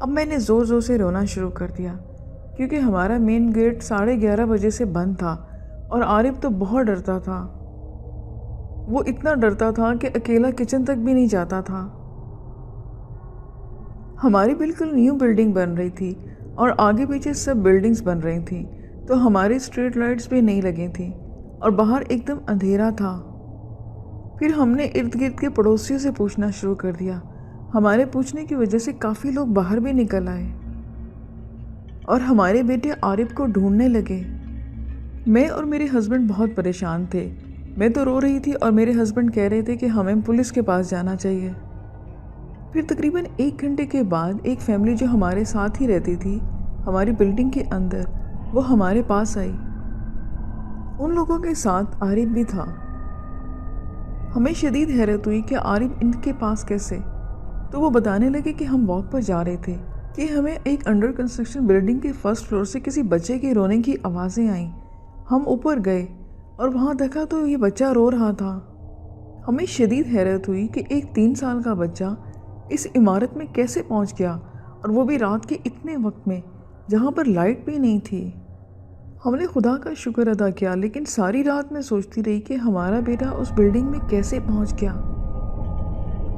اب میں نے زور زور سے رونا شروع کر دیا کیونکہ ہمارا مین گیٹ 11:30 بجے سے بند تھا اور عارف تو بہت ڈرتا تھا۔ وہ اتنا ڈرتا تھا کہ اکیلا کچن تک بھی نہیں جاتا تھا۔ ہماری بالکل نیو بلڈنگ بن رہی تھی اور آگے پیچھے سب بلڈنگز بن رہی تھیں، تو ہماری اسٹریٹ لائٹس بھی نہیں لگی تھیں اور باہر ایک دم اندھیرا تھا۔ پھر ہم نے ارد گرد کے پڑوسیوں سے پوچھنا شروع کر دیا۔ ہمارے پوچھنے کی وجہ سے کافی لوگ باہر بھی نکل آئے اور ہمارے بیٹے عارف کو ڈھونڈنے لگے۔ میں اور میرے ہسبینڈ بہت پریشان تھے۔ میں تو رو رہی تھی اور میرے ہسبینڈ کہہ رہے تھے کہ ہمیں پولیس کے پاس جانا چاہیے۔ پھر تقریباً 1 گھنٹے کے بعد ایک فیملی جو ہمارے ساتھ ہی رہتی تھی ہماری بلڈنگ کے اندر، وہ ہمارے پاس آئی۔ ان لوگوں کے ساتھ عارف بھی تھا۔ ہمیں شدید حیرت ہوئی کہ عارف ان کے پاس کیسے؟ تو وہ بتانے لگے کہ ہم واک پر جا رہے تھے کہ ہمیں ایک انڈر کنسٹرکشن بلڈنگ کے فرسٹ فلور سے کسی بچے کے رونے کی آوازیں آئیں۔ ہم اوپر گئے اور وہاں دیکھا تو یہ بچہ رو رہا تھا۔ ہمیں شدید حیرت ہوئی کہ ایک 3 سال کا بچہ اس عمارت میں کیسے پہنچ گیا، اور وہ بھی رات کے اتنے وقت میں جہاں پر لائٹ بھی نہیں تھی۔ ہم نے خدا کا شکر ادا کیا، لیکن ساری رات میں سوچتی رہی کہ ہمارا بیٹا اس بلڈنگ میں کیسے پہنچ گیا۔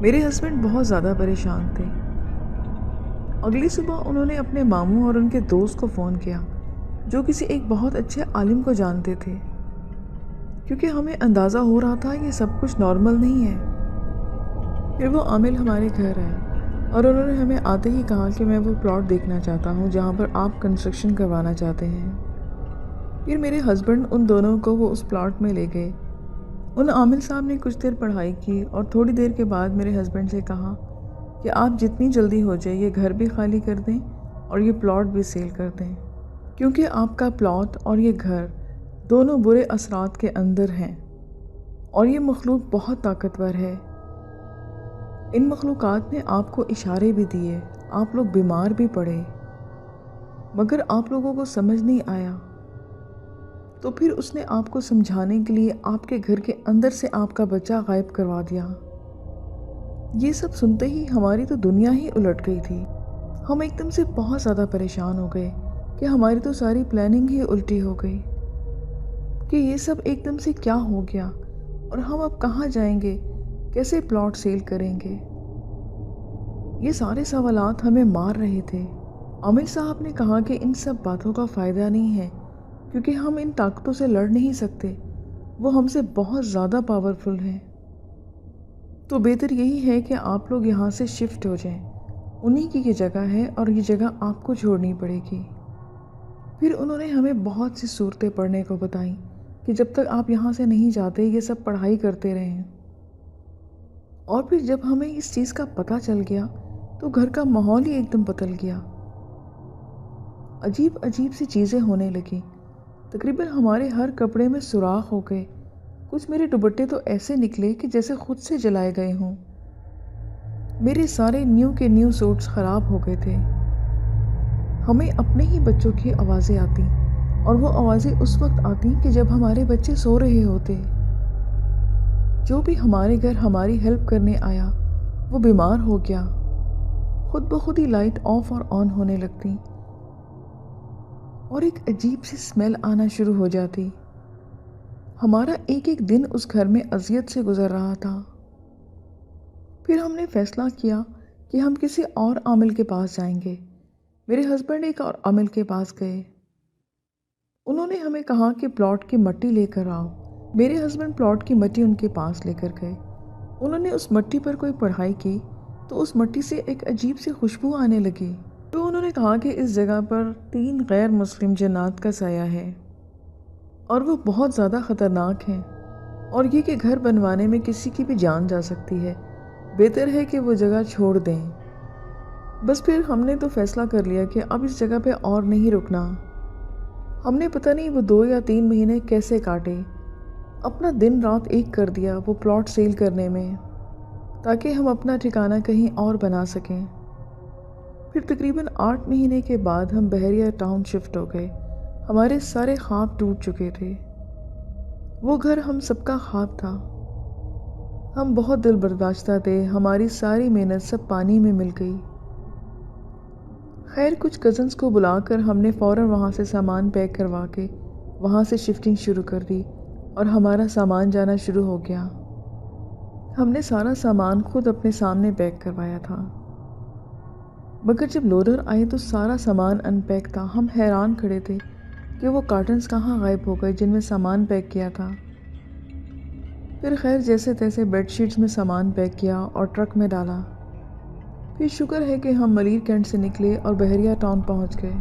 میرے ہسبینڈ بہت زیادہ پریشان تھے۔ اگلی صبح انہوں نے اپنے ماموں اور ان کے دوست کو فون کیا جو کسی ایک بہت اچھے عالم کو جانتے تھے، کیونکہ ہمیں اندازہ ہو رہا تھا یہ سب کچھ نارمل نہیں ہے۔ پھر وہ عامل ہمارے گھر آئے اور انہوں نے ہمیں آتے ہی کہا کہ میں وہ پلاٹ دیکھنا چاہتا ہوں جہاں پر آپ کنسٹرکشن کروانا چاہتے ہیں۔ پھر میرے ہسبینڈ ان دونوں کو وہ اس پلاٹ میں لے گئے۔ ان عامل صاحب نے کچھ دیر پڑھائی کی اور تھوڑی دیر کے بعد میرے ہسبینڈ سے کہا کہ آپ جتنی جلدی ہو جائے یہ گھر بھی خالی کر دیں اور یہ پلاٹ بھی سیل کر دیں، کیونکہ آپ کا پلاٹ اور یہ گھر دونوں برے اثرات کے اندر ہیں اور یہ مخلوق بہت طاقتور ہے۔ ان مخلوقات نے آپ کو اشارے بھی دیے، آپ لوگ بیمار بھی پڑے، مگر آپ لوگوں کو سمجھ نہیں آیا۔ تو پھر اس نے آپ کو سمجھانے کے لیے آپ کے گھر کے اندر سے آپ کا بچہ غائب کروا دیا۔ یہ سب سنتے ہی ہماری تو دنیا ہی الٹ گئی تھی۔ ہم ایک دم سے بہت زیادہ پریشان ہو گئے کہ ہماری تو ساری پلاننگ ہی الٹی ہو گئی کہ یہ سب ایک دم سے کیا ہو گیا، اور ہم اب کہاں جائیں گے، کیسے پلاٹ سیل کریں گے۔ یہ سارے سوالات ہمیں مار رہے تھے۔ عامل صاحب نے کہا کہ ان سب باتوں کا فائدہ نہیں ہے، کیونکہ ہم ان طاقتوں سے لڑ نہیں سکتے، وہ ہم سے بہت زیادہ پاورفل ہیں۔ تو بہتر یہی ہے کہ آپ لوگ یہاں سے شفٹ ہو جائیں، انہی کی یہ جگہ ہے اور یہ جگہ آپ کو چھوڑنی پڑے گی۔ پھر انہوں نے ہمیں بہت سی صورتیں پڑھنے کو بتائیں کہ جب تک آپ یہاں سے نہیں جاتے یہ سب پڑھائی کرتے رہیں۔ اور پھر جب ہمیں اس چیز کا پتہ چل گیا تو گھر کا ماحول ہی ایک دم بدل گیا، عجیب عجیب سی چیزیں ہونے لگیں۔ تقریباً ہمارے ہر کپڑے میں سوراخ ہو گئے، کچھ میرے دوپٹے تو ایسے نکلے کہ جیسے خود سے جلائے گئے ہوں۔ میرے سارے نیو کے نیو سوٹس خراب ہو گئے تھے۔ ہمیں اپنے ہی بچوں کی آوازیں آتی، اور وہ آوازیں اس وقت آتی کہ جب ہمارے بچے سو رہے ہوتے۔ جو بھی ہمارے گھر ہماری ہیلپ کرنے آیا وہ بیمار ہو گیا، خود بخود ہی لائٹ آف اور آن ہونے لگتی اور ایک عجیب سی اسمیل آنا شروع ہو جاتی۔ ہمارا ایک ایک دن اس گھر میں اذیت سے گزر رہا تھا۔ پھر ہم نے فیصلہ کیا کہ ہم کسی اور عامل کے پاس جائیں گے۔ میرے ہسبینڈ ایک اور عامل کے پاس گئے۔ انہوں نے ہمیں کہا کہ پلاٹ کی مٹی لے کر آؤ۔ میرے ہسبینڈ پلاٹ کی مٹی ان کے پاس لے کر گئے۔ انہوں نے اس مٹی پر کوئی پڑھائی کی تو اس مٹی سے ایک عجیب سی خوشبو آنے لگی۔ تو انہوں نے کہا کہ اس جگہ پر 3 غیر مسلم جنات کا سایہ ہے اور وہ بہت زیادہ خطرناک ہیں، اور یہ کہ گھر بنوانے میں کسی کی بھی جان جا سکتی ہے، بہتر ہے کہ وہ جگہ چھوڑ دیں۔ بس پھر ہم نے تو فیصلہ کر لیا کہ اب اس جگہ پہ اور نہیں رکنا۔ ہم نے پتہ نہیں وہ 2 یا 3 مہینے کیسے کاٹے، اپنا دن رات ایک کر دیا وہ پلاٹ سیل کرنے میں، تاکہ ہم اپنا ٹھکانہ کہیں اور بنا سکیں۔ پھر تقریباً 8 مہینے کے بعد ہم بحریہ ٹاؤن شفٹ ہو گئے۔ ہمارے سارے خواب ٹوٹ چکے تھے۔ وہ گھر ہم سب کا خواب تھا۔ ہم بہت دل برداشتہ تھے، ہماری ساری محنت سب پانی میں مل گئی۔ خیر کچھ کزنس کو بلا کر ہم نے فوراً وہاں سے سامان پیک کروا کے وہاں سے شفٹنگ شروع کر دی اور ہمارا سامان جانا شروع ہو گیا۔ ہم نے سارا سامان خود اپنے سامنے پیک کروایا تھا، مگر جب لوڈر آئے تو سارا سامان ان پیک تھا۔ ہم حیران کھڑے تھے کہ وہ کارٹنز کہاں غائب ہو گئے جن میں سامان پیک کیا تھا۔ پھر خیر جیسے تیسے بیڈ شیٹس میں سامان پیک کیا اور ٹرک میں ڈالا۔ پھر شکر ہے کہ ہم ملیر کینٹ سے نکلے اور بحریہ ٹاؤن پہنچ گئے۔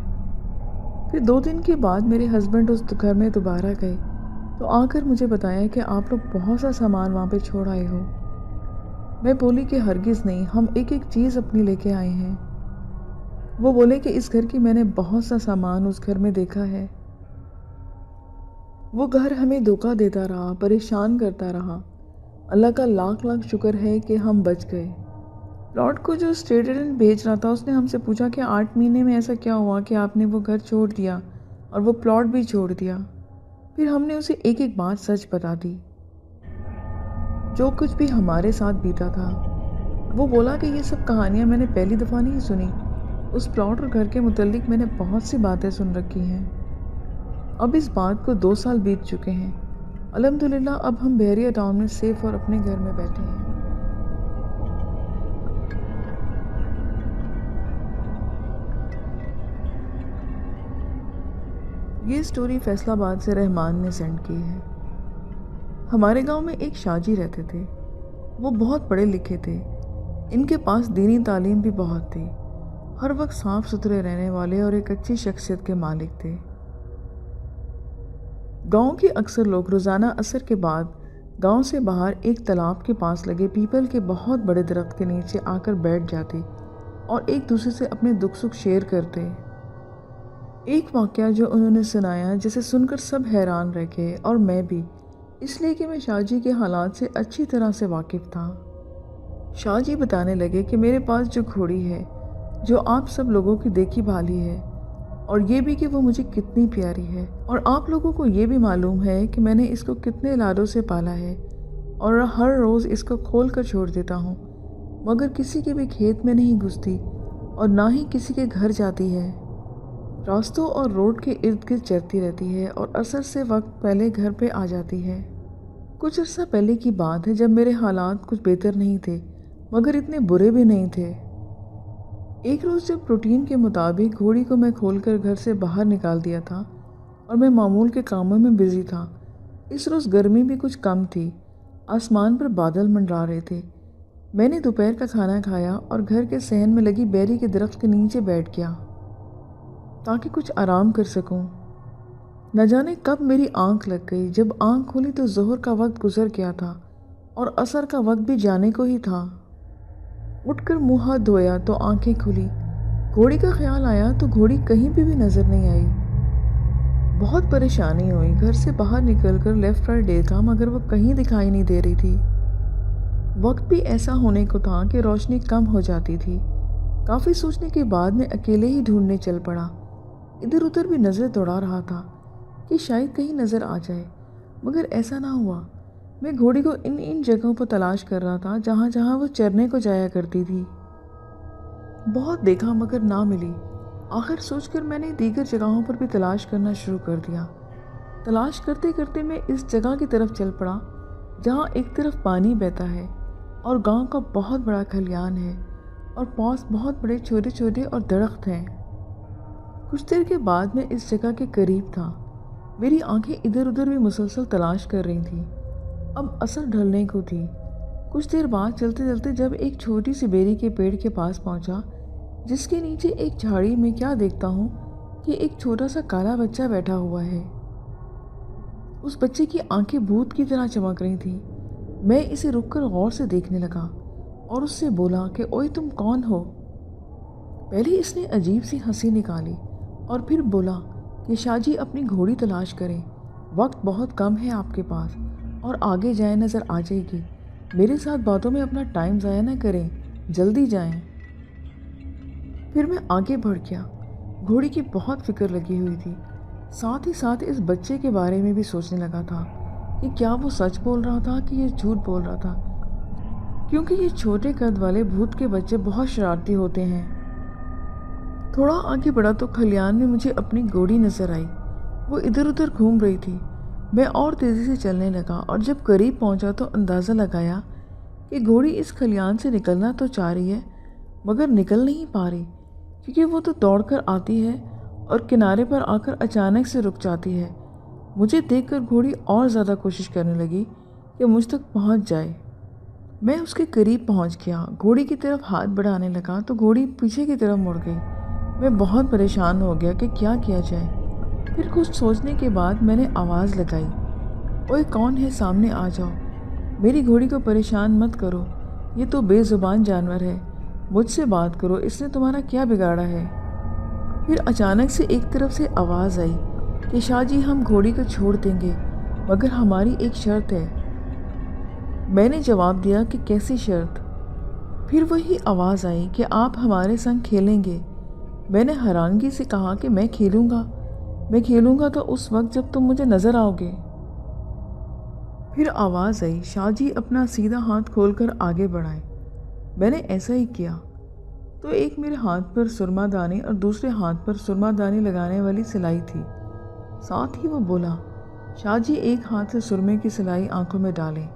پھر 2 دن کے بعد میرے ہسبینڈ اس گھر میں دوبارہ گئے تو آ کر مجھے بتایا کہ آپ لوگ بہت سا سامان وہاں پہ چھوڑ آئے ہو۔ میں بولی کہ ہرگز نہیں، ہم ایک ایک چیز اپنی لے کے آئے ہیں۔ وہ بولے کہ اس گھر کی میں نے بہت سا سامان اس گھر میں دیکھا ہے۔ وہ گھر ہمیں دھوکہ دیتا رہا، پریشان کرتا رہا۔ اللہ کا لاکھ لاکھ شکر ہے کہ ہم بچ گئے۔ پلاٹ کو جو اسٹیٹ ایجنٹ بیچ رہا تھا اس نے ہم سے پوچھا کہ 8 مہینے میں ایسا کیا ہوا کہ آپ نے وہ گھر چھوڑ دیا اور وہ پلاٹ بھی چھوڑ دیا۔ پھر ہم نے اسے ایک ایک بات سچ بتا دی، جو کچھ بھی ہمارے ساتھ بیتا تھا۔ وہ بولا کہ یہ سب کہانیاں میں نے پہلی دفعہ نہیں سنی، اس پلاٹ اور گھر کے متعلق میں نے بہت سی باتیں سن رکھی ہیں۔ اب اس بات کو 2 سال بیت چکے ہیں۔ الحمدللہ اب ہم بحریہ ٹاؤن میں سیف اور اپنے گھر میں بیٹھے ہیں۔ یہ سٹوری فیصل آباد سے رحمان نے سینڈ کی ہے۔ ہمارے گاؤں میں ایک شاہ جی رہتے تھے۔ وہ بہت پڑھے لکھے تھے، ان کے پاس دینی تعلیم بھی بہت تھی، ہر وقت صاف ستھرے رہنے والے اور ایک اچھی شخصیت کے مالک تھے۔ گاؤں کے اکثر لوگ روزانہ عصر کے بعد گاؤں سے باہر ایک تالاب کے پاس لگے پیپل کے بہت بڑے درخت کے نیچے آ کر بیٹھ جاتے اور ایک دوسرے سے اپنے دکھ سکھ شیئر کرتے۔ ایک واقعہ جو انہوں نے سنایا جسے سن کر سب حیران رہ گئے، اور میں بھی، اس لیے کہ میں شاہ جی کے حالات سے اچھی طرح سے واقف تھا۔ شاہ جی بتانے لگے کہ میرے پاس جو گھوڑی ہے، جو آپ سب لوگوں کی دیکھی بھالی ہے، اور یہ بھی کہ وہ مجھے کتنی پیاری ہے، اور آپ لوگوں کو یہ بھی معلوم ہے کہ میں نے اس کو کتنے لاڈوں سے پالا ہے اور ہر روز اس کو کھول کر چھوڑ دیتا ہوں، مگر کسی کے بھی کھیت میں نہیں گھستی اور نہ ہی کسی کے گھر جاتی ہے۔ راستوں اور روڈ کے ارد گرد چرتی رہتی ہے اور عصر سے وقت پہلے گھر پہ آ جاتی ہے۔ کچھ عرصہ پہلے کی بات ہے جب میرے حالات کچھ بہتر نہیں تھے مگر اتنے برے بھی نہیں تھے۔ ایک روز جب روٹین کے مطابق گھوڑی کو میں کھول کر گھر سے باہر نکال دیا تھا اور میں معمول کے کاموں میں بزی تھا۔ اس روز گرمی بھی کچھ کم تھی، آسمان پر بادل منڈرا رہے تھے۔ میں نے دوپہر کا کھانا کھایا اور گھر کے صحن میں لگی بیری کے درخت کے نیچے بیٹھ گیا تاکہ کچھ آرام کر سکوں۔ نہ جانے کب میری آنکھ لگ گئی۔ جب آنکھ کھولی تو ظہر کا وقت گزر گیا تھا اور عصر کا وقت بھی جانے کو ہی تھا۔ اٹھ کر منہ ہاتھ دھویا تو آنکھیں کھلی۔ گھوڑی کا خیال آیا تو گھوڑی کہیں بھی نظر نہیں آئی۔ بہت پریشانی ہوئی، گھر سے باہر نکل کر لیفٹ رائٹ دیکھا مگر وہ کہیں دکھائی نہیں دے رہی تھی۔ وقت بھی ایسا ہونے کو تھا کہ روشنی کم ہو جاتی تھی۔ کافی سوچنے کے بعد میں اکیلے ہی ڈھونڈنے چل پڑا۔ ادھر ادھر بھی نظر دوڑا رہا تھا کہ شاید کہیں نظر آ جائے، مگر ایسا نہ ہوا۔ میں گھوڑی کو ان جگہوں پر تلاش کر رہا تھا جہاں جہاں وہ چرنے کو جایا کرتی تھی۔ بہت دیکھا مگر نہ ملی۔ آخر سوچ کر میں نے دیگر جگہوں پر بھی تلاش کرنا شروع کر دیا۔ تلاش کرتے کرتے میں اس جگہ کی طرف چل پڑا جہاں ایک طرف پانی بہتا ہے اور گاؤں کا بہت بڑا کھلیان ہے اور پاس بہت بڑے چھوٹے چھوٹے اور درخت ہیں۔ کچھ دیر کے بعد میں اس جگہ کے قریب تھا۔ میری آنکھیں ادھر ادھر بھی مسلسل تلاش کر رہی تھیں۔ اب عصر ڈھلنے کو تھی۔ کچھ دیر بعد چلتے چلتے جب ایک چھوٹی سی بیری کے پیڑ کے پاس پہنچا جس کے نیچے ایک جھاڑی میں کیا دیکھتا ہوں کہ ایک چھوٹا سا کالا بچہ بیٹھا ہوا ہے۔ اس بچے کی آنکھیں بھوت کی طرح چمک رہی تھیں۔ میں اسے رک کر غور سے دیکھنے لگا اور اس سے بولا کہ اوئے تم کون ہو؟ پہلے اس نے عجیب سی ہنسی نکالی اور پھر بولا کہ شاہ جی اپنی گھوڑی تلاش کریں، وقت بہت کم ہے آپ کے پاس اور آگے جائیں نظر آ جائے گی۔ میرے ساتھ باتوں میں اپنا ٹائم ضائع نہ کریں، جلدی جائیں۔ پھر میں آگے بڑھ گیا۔ گھوڑی کی بہت فکر لگی ہوئی تھی، ساتھ ہی ساتھ اس بچے کے بارے میں بھی سوچنے لگا تھا کہ کیا وہ سچ بول رہا تھا کہ یہ جھوٹ بول رہا تھا، کیونکہ یہ چھوٹے قد والے بھوت کے بچے بہت شرارتی ہوتے ہیں۔ تھوڑا آگے بڑھا تو کھلیان میں مجھے اپنی گھوڑی نظر آئی۔ وہ ادھر ادھر گھوم رہی تھی۔ میں اور تیزی سے چلنے لگا اور جب قریب پہنچا تو اندازہ لگایا کہ گھوڑی اس کھلیان سے نکلنا تو چاہ رہی ہے مگر نکل نہیں پا رہی، کیونکہ وہ تو دوڑ کر آتی ہے اور کنارے پر آ کر اچانک سے رک جاتی ہے۔ مجھے دیکھ کر گھوڑی اور زیادہ کوشش کرنے لگی کہ مجھ تک پہنچ جائے۔ میں اس کے قریب پہنچ گیا، گھوڑی کی طرف ہاتھ بڑھانے لگا تو گھوڑی پیچھے کی طرف مڑ گئی۔ میں بہت پریشان ہو گیا کہ کیا جائے۔ پھر کچھ سوچنے کے بعد میں نے آواز لگائی، اوئے کون ہے، سامنے آ جاؤ، میری گھوڑی کو پریشان مت کرو، یہ تو بے زبان جانور ہے، مجھ سے بات کرو، اس نے تمہارا کیا بگاڑا ہے۔ پھر اچانک سے ایک طرف سے آواز آئی کہ شاہ جی ہم گھوڑی کو چھوڑ دیں گے مگر ہماری ایک شرط ہے۔ میں نے جواب دیا کہ کیسی شرط؟ پھر وہی آواز آئی کہ آپ ہمارے سنگ کھیلیں گے۔ میں نے حیرانگی سے کہا کہ میں کھیلوں گا تو اس وقت جب تم مجھے نظر آؤ گے۔ پھر آواز آئی، شاہ جی اپنا سیدھا ہاتھ کھول کر آگے بڑھائیں۔ میں نے ایسا ہی کیا تو ایک میرے ہاتھ پر سرما دانی اور دوسرے ہاتھ پر سرما دانی لگانے والی سلائی تھی۔ ساتھ ہی وہ بولا، شاہ جی ایک ہاتھ سے سرمے کی سلائی آنکھوں میں ڈالیں۔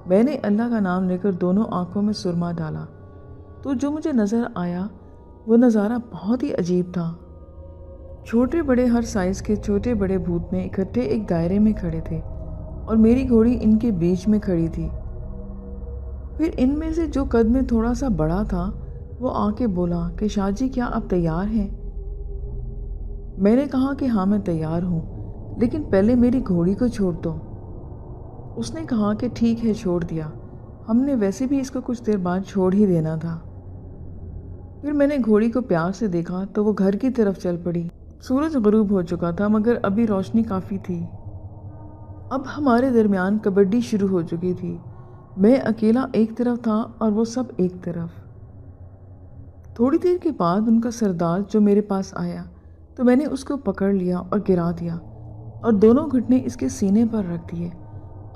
میں نے اللہ کا نام لے کر دونوں آنکھوں میں سرما ڈالا تو جو مجھے نظر آیا وہ نظارہ بہت ہی عجیب تھا۔ چھوٹے بڑے ہر سائز کے چھوٹے بڑے بھوتنے اکٹھے ایک دائرے میں کھڑے تھے اور میری گھوڑی ان کے بیچ میں کھڑی تھی۔ پھر ان میں سے جو قد میں تھوڑا سا بڑا تھا وہ آ کے بولا کہ شاہ جی کیا آپ تیار ہیں؟ میں نے کہا کہ ہاں میں تیار ہوں، لیکن پہلے میری گھوڑی کو چھوڑ دو۔ اس نے کہا کہ ٹھیک ہے، چھوڑ دیا، ہم نے ویسے بھی اس کو کچھ دیر بعد چھوڑ ہی دینا تھا۔ پھر میں نے گھوڑی کو پیار سے دیکھا تو وہ گھر کی طرف چل پڑی۔ سورج غروب ہو چکا تھا مگر ابھی روشنی کافی تھی۔ اب ہمارے درمیان کبڈی شروع ہو چکی تھی۔ میں اکیلا ایک طرف تھا اور وہ سب ایک طرف۔ تھوڑی دیر کے بعد ان کا سردار جو میرے پاس آیا تو میں نے اس کو پکڑ لیا اور گرا دیا اور دونوں گھٹنے اس کے سینے پر رکھ دیے۔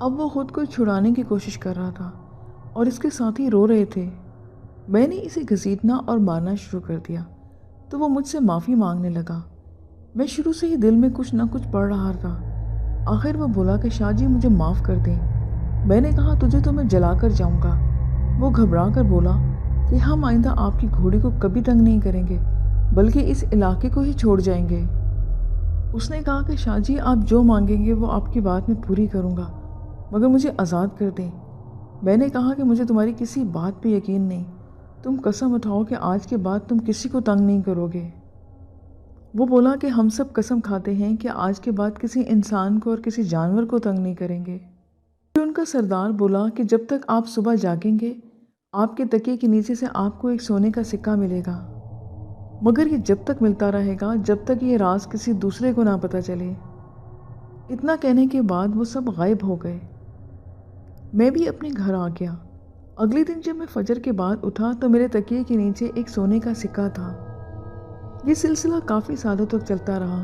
اب وہ خود کو چھڑانے کی کوشش کر رہا تھا اور اس کے ساتھی رو رہے تھے۔ میں نے اسے گھسیٹنا اور مارنا شروع کر دیا تو وہ مجھ سے معافی مانگنے لگا۔ میں شروع سے ہی دل میں کچھ نہ کچھ پڑھ رہا تھا۔ آخر وہ بولا کہ شاہ جی مجھے معاف کر دیں۔ میں نے کہا تجھے تو میں جلا کر جاؤں گا۔ وہ گھبرا کر بولا کہ ہم آئندہ آپ کی گھوڑی کو کبھی تنگ نہیں کریں گے بلکہ اس علاقے کو ہی چھوڑ جائیں گے۔ اس نے کہا کہ شاہ جی آپ جو مانگیں گے وہ آپ کی بات میں پوری کروں گا مگر مجھے آزاد کر دیں۔ میں نے کہا کہ مجھے تمہاری کسی بات پہ یقین نہیں، تم قسم اٹھاؤ کہ آج کے بعد تم کسی کو تنگ نہیں کرو گے۔ وہ بولا کہ ہم سب قسم کھاتے ہیں کہ آج کے بعد کسی انسان کو اور کسی جانور کو تنگ نہیں کریں گے۔ پھر ان کا سردار بولا کہ جب تک آپ صبح جاگیں گے آپ کے تکیے کے نیچے سے آپ کو ایک سونے کا سکہ ملے گا، مگر یہ جب تک ملتا رہے گا جب تک یہ راز کسی دوسرے کو نہ پتہ چلے۔ اتنا کہنے کے بعد وہ سب غائب ہو گئے۔ میں بھی اپنے گھر آ گیا۔ اگلے دن جب میں فجر کے بعد اٹھا تو میرے تکیے کے نیچے ایک سونے کا سکہ تھا۔ یہ سلسلہ کافی سالوں تک چلتا رہا۔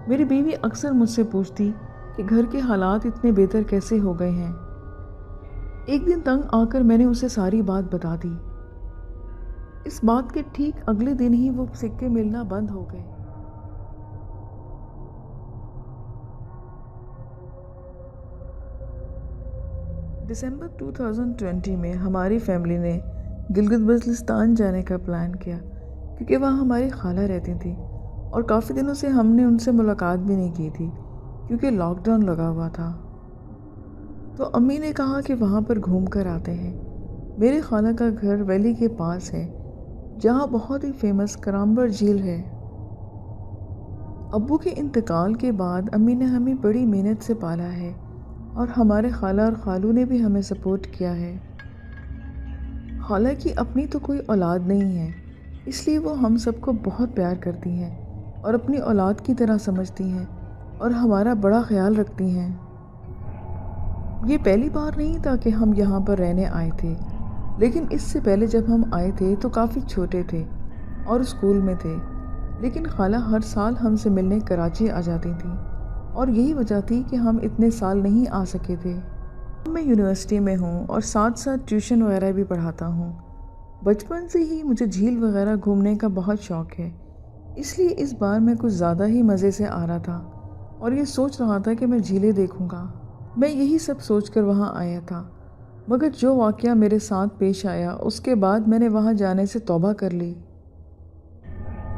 میری بیوی اکثر مجھ سے پوچھتی کہ گھر کے حالات اتنے بہتر کیسے ہو گئے ہیں۔ ایک دن تنگ آ کر میں نے اسے ساری بات بتا دی۔ اس بات کے ٹھیک اگلے دن ہی وہ سکے ملنا بند ہو گئے۔ دسمبر 2020 میں ہماری فیملی نے گلگت بلتستان جانے کا پلان کیا کیونکہ وہاں ہماری خالہ رہتی تھی اور کافی دنوں سے ہم نے ان سے ملاقات بھی نہیں کی تھی کیونکہ لاک ڈاؤن لگا ہوا تھا۔ تو امی نے کہا کہ وہاں پر گھوم کر آتے ہیں۔ میرے خالہ کا گھر ویلی کے پاس ہے جہاں بہت ہی فیمس کرامبر جھیل ہے۔ ابو کے انتقال کے بعد امی نے ہمیں بڑی محنت سے پالا ہے اور ہمارے خالہ اور خالو نے بھی ہمیں سپورٹ کیا ہے۔ خالہ کی اپنی تو کوئی اولاد نہیں ہے، اس لیے وہ ہم سب کو بہت پیار کرتی ہیں اور اپنی اولاد کی طرح سمجھتی ہیں اور ہمارا بڑا خیال رکھتی ہیں۔ یہ پہلی بار نہیں تھا کہ ہم یہاں پر رہنے آئے تھے، لیکن اس سے پہلے جب ہم آئے تھے تو کافی چھوٹے تھے اور اسکول میں تھے، لیکن خالہ ہر سال ہم سے ملنے کراچی آ جاتی تھیں اور یہی وجہ تھی کہ ہم اتنے سال نہیں آ سکے تھے۔ میں یونیورسٹی میں ہوں اور ساتھ ساتھ ٹیوشن وغیرہ بھی پڑھاتا ہوں۔ بچپن سے ہی مجھے جھیل وغیرہ گھومنے کا بہت شوق ہے، اس لیے اس بار میں کچھ زیادہ ہی مزے سے آ رہا تھا اور یہ سوچ رہا تھا کہ میں جھیلیں دیکھوں گا۔ میں یہی سب سوچ کر وہاں آیا تھا، مگر جو واقعہ میرے ساتھ پیش آیا اس کے بعد میں نے وہاں جانے سے توبہ کر لی۔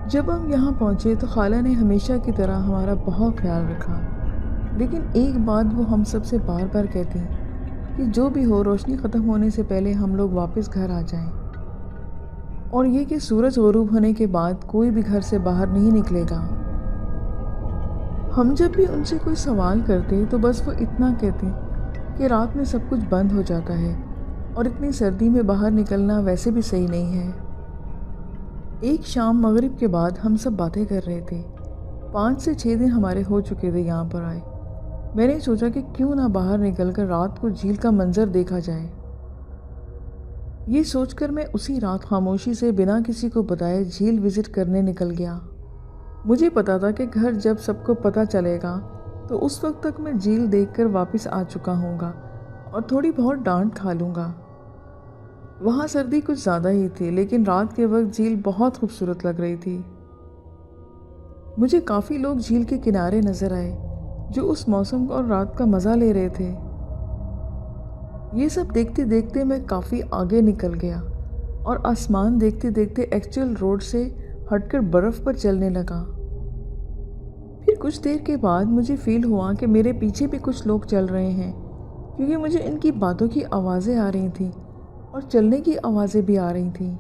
جب ہم یہاں پہنچے تو خالہ نے ہمیشہ کی طرح ہمارا بہت خیال رکھا، لیکن ایک بات وہ ہم سب سے بار بار کہتی کہ جو بھی ہو روشنی ختم ہونے سے پہلے ہم لوگ واپس گھر آ جائیں، اور یہ کہ سورج غروب ہونے کے بعد کوئی بھی گھر سے باہر نہیں نکلے گا۔ ہم جب بھی ان سے کوئی سوال کرتے تو بس وہ اتنا کہتے کہ رات میں سب کچھ بند ہو جاتا ہے اور اتنی سردی میں باہر نکلنا ویسے بھی صحیح نہیں ہے۔ ایک شام مغرب کے بعد ہم سب باتیں کر رہے تھے۔ 5 سے 6 دن ہمارے ہو چکے تھے یہاں پر آئے۔ میں نے سوچا کہ کیوں نہ باہر نکل کر رات کو جھیل کا منظر دیکھا جائے۔ یہ سوچ کر میں اسی رات خاموشی سے بنا کسی کو بتائے جھیل وزٹ کرنے نکل گیا۔ مجھے پتا تھا کہ گھر جب سب کو پتہ چلے گا تو اس وقت تک میں جھیل دیکھ کر واپس آ چکا ہوں گا اور تھوڑی بہت ڈانٹ کھا لوں گا۔ وہاں سردی کچھ زیادہ ہی تھی، لیکن رات کے وقت جھیل بہت خوبصورت لگ رہی تھی۔ مجھے کافی لوگ جھیل کے کنارے نظر آئے جو اس موسم اور رات کا مزہ لے رہے تھے۔ یہ سب دیکھتے دیکھتے میں کافی آگے نکل گیا اور آسمان دیکھتے دیکھتے ایکچوئل روڈ سے ہٹ کر برف پر چلنے لگا۔ پھر کچھ دیر کے بعد مجھے فیل ہوا کہ میرے پیچھے بھی کچھ لوگ چل رہے ہیں، کیونکہ مجھے ان کی باتوں کی آوازیں آ رہی تھیں اور چلنے کی آوازیں بھی آ رہی تھیں۔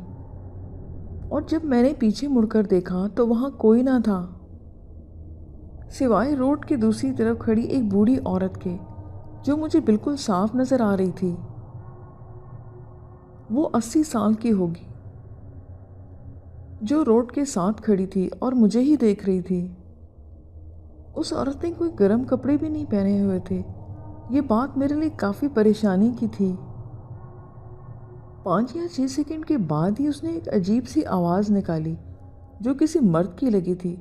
اور جب میں نے پیچھے مڑ کر دیکھا تو وہاں کوئی نہ تھا سوائے روڈ کی دوسری طرف کھڑی ایک بوڑھی عورت کے، جو مجھے بالکل صاف نظر آ رہی تھی۔ وہ 80 سال کی ہوگی، جو روڈ کے ساتھ کھڑی تھی اور مجھے ہی دیکھ رہی تھی۔ اس عورت نے کوئی گرم کپڑے بھی نہیں پہنے ہوئے تھے۔ یہ بات میرے لیے کافی پریشانی کی تھی۔ 5 یا 6 سیکنڈ کے بعد ہی اس نے ایک عجیب سی آواز نکالی جو کسی مرد کی لگی تھی،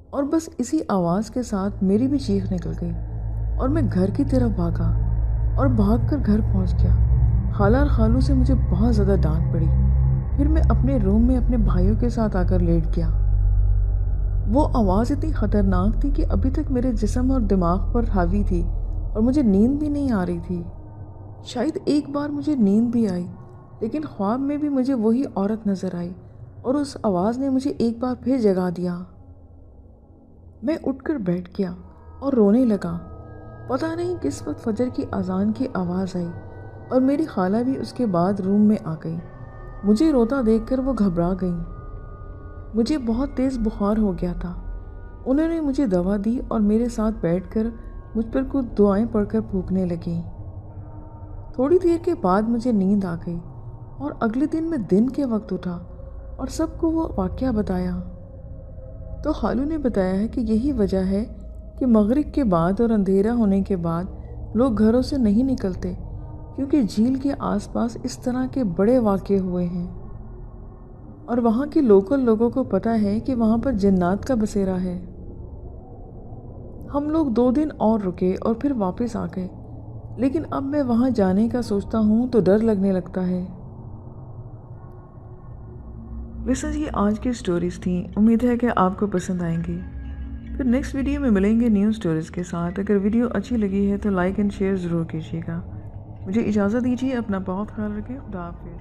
اور بس اسی آواز کے ساتھ میری بھی چیخ نکل گئی اور میں گھر کی طرف بھاگا اور بھاگ کر گھر پہنچ گیا۔ خالہ اور خالو سے مجھے بہت زیادہ ڈانٹ پڑی۔ پھر میں اپنے روم میں اپنے بھائیوں کے ساتھ آ کر لیٹ گیا۔ وہ آواز اتنی خطرناک تھی کہ ابھی تک میرے جسم اور دماغ پر حاوی تھی اور مجھے نیند بھی نہیں آ رہی تھی۔ شاید ایک بار مجھے نیند بھی آئی، لیکن خواب میں بھی مجھے وہی عورت نظر آئی اور اس آواز نے مجھے ایک بار پھر جگا دیا۔ میں اٹھ کر بیٹھ گیا اور رونے لگا۔ پتہ نہیں کس وقت فجر کی اذان کی آواز آئی اور میری خالہ بھی اس کے بعد روم میں آ گئی۔ مجھے روتا دیکھ کر وہ گھبرا گئیں۔ مجھے بہت تیز بخار ہو گیا تھا۔ انہوں نے مجھے دوا دی اور میرے ساتھ بیٹھ کر مجھ پر کچھ دعائیں پڑھ کر پھونکنے لگیں۔ تھوڑی دیر کے بعد مجھے نیند آ گئی اور اگلے دن میں دن کے وقت اٹھا اور سب کو وہ واقعہ بتایا۔ تو خالو نے بتایا ہے کہ یہی وجہ ہے کہ مغرب کے بعد اور اندھیرا ہونے کے بعد لوگ گھروں سے نہیں نکلتے، کیونکہ جھیل کے آس پاس اس طرح کے بڑے واقعے ہوئے ہیں، اور وہاں کے لوکل لوگوں کو پتہ ہے کہ وہاں پر جنات کا بسیرا ہے۔ ہم لوگ 2 دن اور رکے اور پھر واپس آ گئے، لیکن اب میں وہاں جانے کا سوچتا ہوں تو ڈر لگنے لگتا ہے۔ لسنرز، یہ آج کی سٹوریز تھیں۔ امید ہے کہ آپ کو پسند آئیں گی۔ پھر نیکسٹ ویڈیو میں ملیں گے نیو سٹوریز کے ساتھ۔ اگر ویڈیو اچھی لگی ہے تو لائک اینڈ شیئر ضرور کیجیے گا۔ مجھے اجازت دیجیے، اپنا بہت خیال رکھیں۔ خدا حافظ۔